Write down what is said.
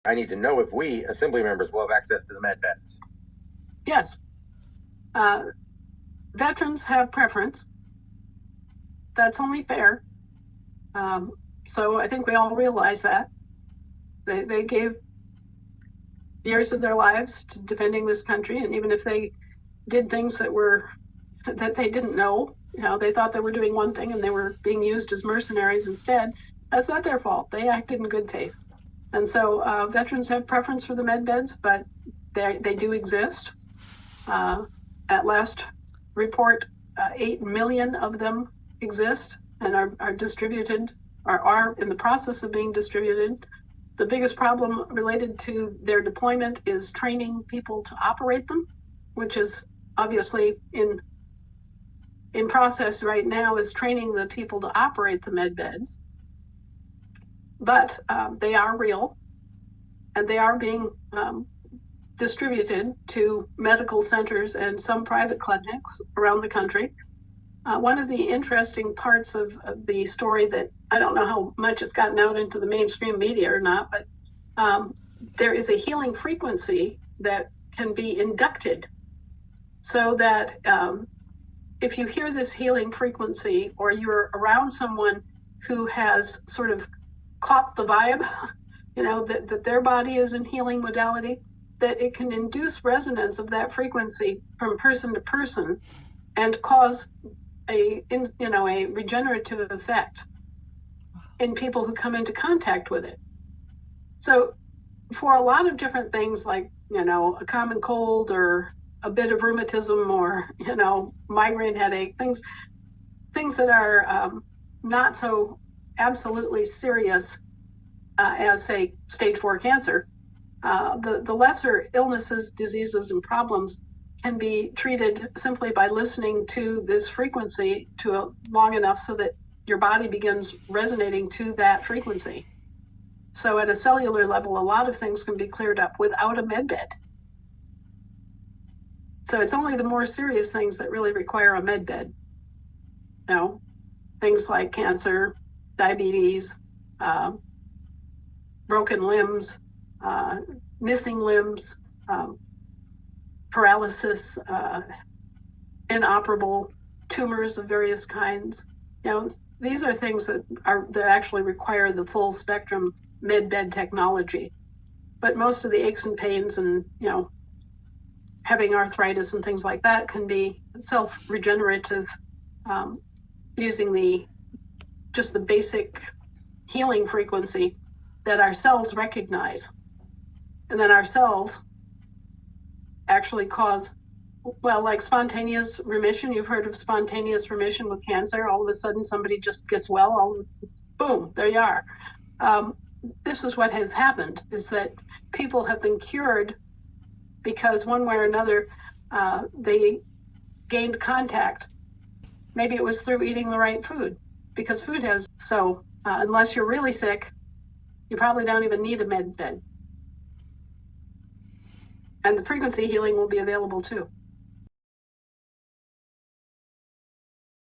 I need to know if we, assembly members, will have access to the med beds. Yes. Veterans have preference. That's only fair. So I think we all realize that. They gave years of their lives to defending this country, and even if they did things that they didn't know, they thought they were doing one thing and they were being used as mercenaries instead, that's not their fault. They acted in good faith. And so veterans have preference for the med beds, but they do exist. At last report, 8 million of them exist and are distributed, or are in the process of being distributed. The biggest problem related to their deployment is training people to operate them, which is obviously in process right now, is training the people to operate the med beds. But they are real, and they are being distributed to medical centers and some private clinics around the country. One of the interesting parts of the story that I don't know how much it's gotten out into the mainstream media or not, but there is a healing frequency that can be inducted, so that if you hear this healing frequency, or you're around someone who has sort of caught the vibe, that their body is in healing modality, that it can induce resonance of that frequency from person to person and cause a regenerative effect in people who come into contact with it. So for a lot of different things, like, a common cold or a bit of rheumatism or, migraine headache, things that are not so absolutely serious as, say, stage 4 cancer, the lesser illnesses, diseases, and problems can be treated simply by listening to this frequency long enough so that your body begins resonating to that frequency. So at a cellular level, a lot of things can be cleared up without a med bed. So it's only the more serious things that really require a med bed. Things like cancer, diabetes, broken limbs, missing limbs, paralysis, inoperable tumors of various kinds. These are things that actually require the full spectrum med bed technology. But most of the aches and pains and, having arthritis and things like that can be self-regenerative, using just the basic healing frequency that our cells recognize. And then our cells actually cause, like spontaneous remission. You've heard of spontaneous remission with cancer. All of a sudden somebody just gets well, boom, there you are. This is what has happened, is that people have been cured because one way or another they gained contact. Maybe it was through eating the right food, because food has, unless you're really sick, you probably don't even need a med bed. And the frequency healing will be available too.